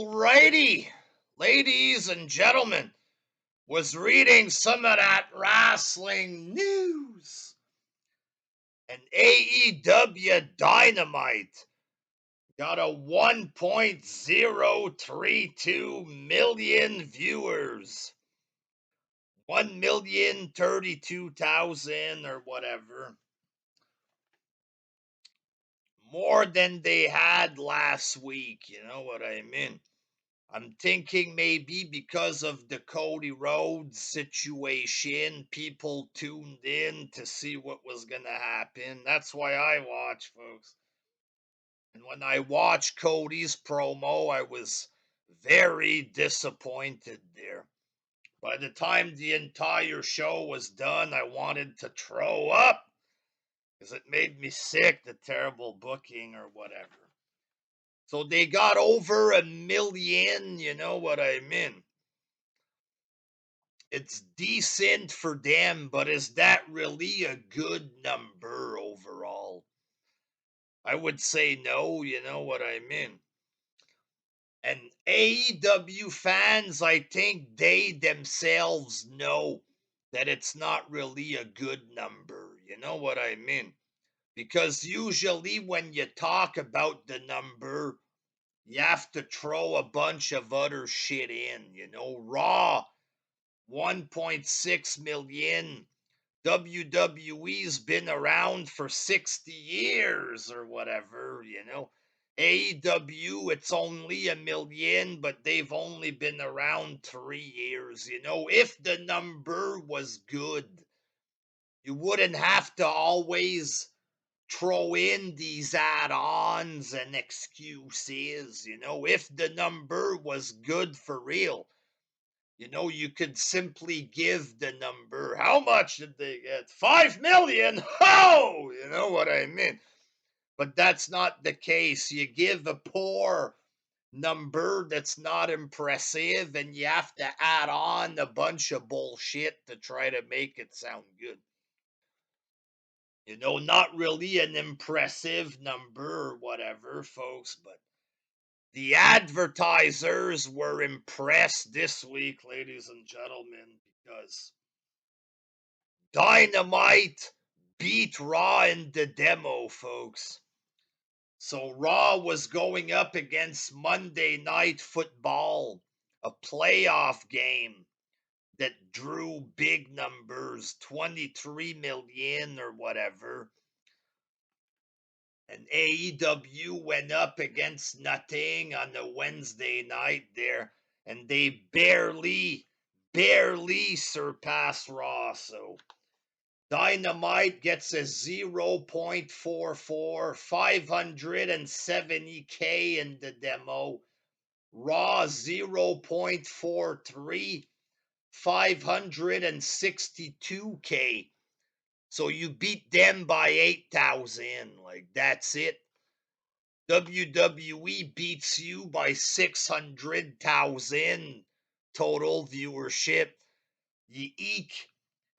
Alrighty, ladies and gentlemen, was reading some of that wrestling news. And AEW Dynamite got a 1.032 million viewers. 1,032,000 or whatever. More than they had last week, you know what I mean? I'm thinking maybe because of the Cody Rhodes situation, people tuned in to see what was going to happen. That's why I watch, folks. And when I watched Cody's promo, I was very disappointed there. By the time the entire show was done, I wanted to throw up because it made me sick, the terrible booking or whatever. So they got over 1 million, you know what I mean? It's decent for them, but is that really a good number overall? I would say no, you know what I mean? And AEW fans, I think they themselves know that it's not really a good number, you know what I mean? Because usually when you talk about the number, you have to throw a bunch of other shit in, you know, Raw 1.6 million. WWE's been around for 60 years or whatever, you know. AEW, it's only 1 million, but they've only been around 3 years, you know. If the number was good, you wouldn't have to always throw in these add-ons and excuses, you know. If the number was good for real, you know, you could simply give the number. How much did they get? 5 million? Oh, you know what I mean? But that's not the case. You give a poor number that's not impressive, and you have to add on a bunch of bullshit to try to make it sound good. You know, not really an impressive number or whatever, folks, but the advertisers were impressed this week, ladies and gentlemen, because Dynamite beat Raw in the demo, folks. So Raw was going up against Monday Night Football, a playoff game that drew big numbers, 23 million or whatever. And AEW went up against nothing on a Wednesday night there, and they barely surpassed Raw. So Dynamite gets a 0.44, 570K in the demo. Raw 0.43, 562K. So you beat them by 8,000. Like, that's it. WWE beats you by 600,000 total viewership. You eke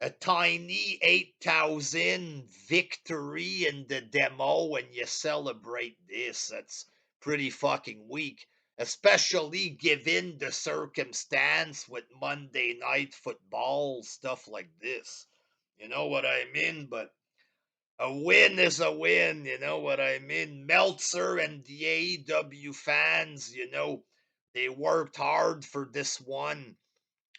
a tiny 8,000 victory in the demo when you celebrate this. That's pretty fucking weak, especially given the circumstance with Monday Night Football, stuff like this. You know what I mean? But a win is a win, you know what I mean? Meltzer and the AEW fans, you know, they worked hard for this one.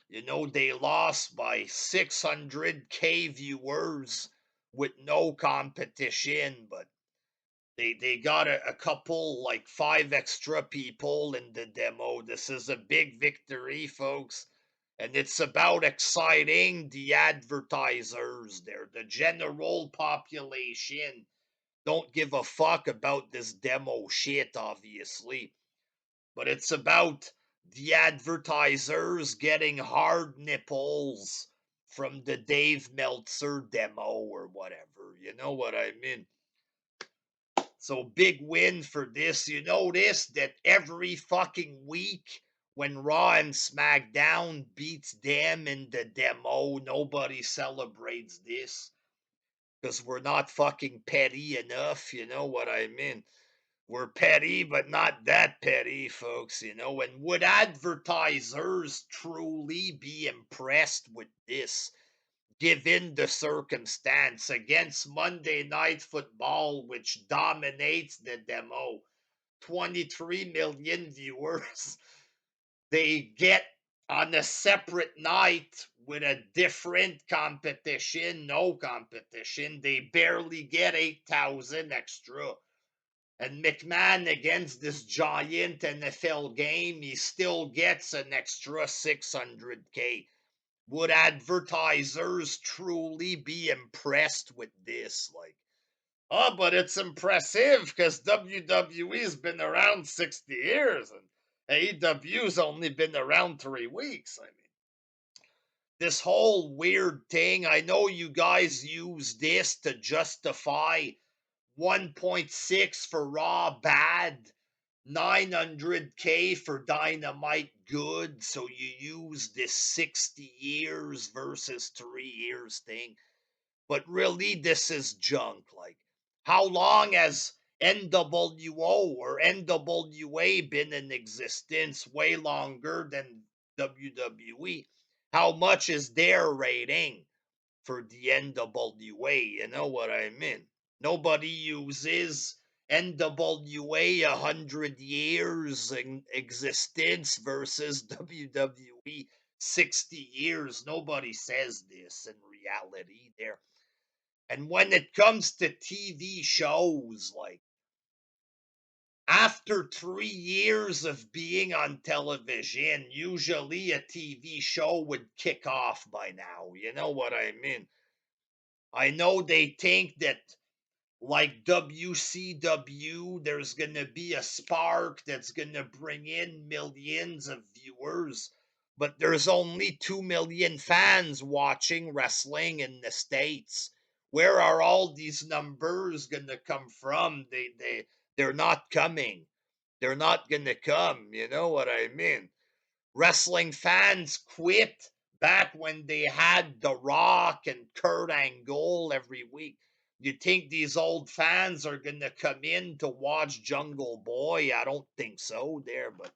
You know, they lost by 600K viewers with no competition, but they got a couple, like 5 extra people in the demo. This is a big victory, folks. And it's about exciting the advertisers there. The general population don't give a fuck about this demo shit, obviously. But it's about the advertisers getting hard nipples from the Dave Meltzer demo or whatever. You know what I mean? So big win for this. You notice that every fucking week when Raw and SmackDown beats them in the demo, nobody celebrates this because we're not fucking petty enough. You know what I mean? We're petty, but not that petty, folks, you know. And would advertisers truly be impressed with this, given the circumstance against Monday Night Football, which dominates the demo? 23 million viewers. They get on a separate night with a different competition, no competition. They barely get 8,000 extra. And McMahon against this giant NFL game, he still gets an extra 600K. Would advertisers truly be impressed with this? Like, oh, but it's impressive because WWE's been around 60 years and AEW's only been around 3 weeks. I mean, this whole weird thing, I know you guys use this to justify 1.6 for Raw bad, 900K for Dynamite good. So you use this 60 years versus 3 years thing. But really, this is junk. Like, how long has NWO or NWA been in existence? Way longer than WWE. How much is their rating for the NWA? You know what I mean? Nobody uses NWA 100 years in existence versus WWE 60 years. Nobody says this in reality. There, and when it comes to TV shows, like after 3 years of being on television, usually a TV show would kick off by now. You know what I mean? I know they think that, like WCW, there's going to be a spark that's going to bring in millions of viewers, but there's only 2 million fans watching wrestling in the States. Where are all these numbers going to come from? They're not coming. They're not going to come. You know what I mean? Wrestling fans quit back when they had The Rock and Kurt Angle every week. You think these old fans are going to come in to watch Jungle Boy? I don't think so there, but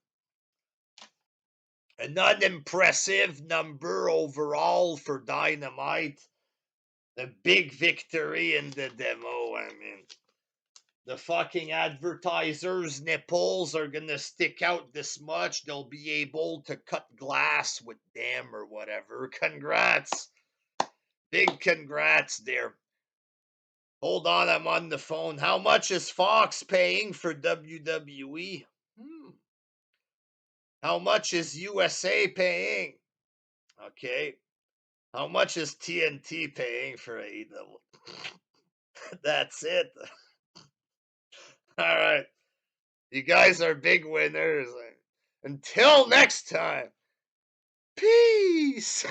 an unimpressive number overall for Dynamite. A big victory in the demo. I mean, the fucking advertisers' nipples are gonna stick out this much. They'll be able to cut glass with them or whatever. Congrats. Big congrats there. Hold on, I'm on the phone. How much is Fox paying for WWE? How much is USA paying? Okay. How much is TNT paying for AEW? That's it. All right. You guys are big winners. Until next time. Peace.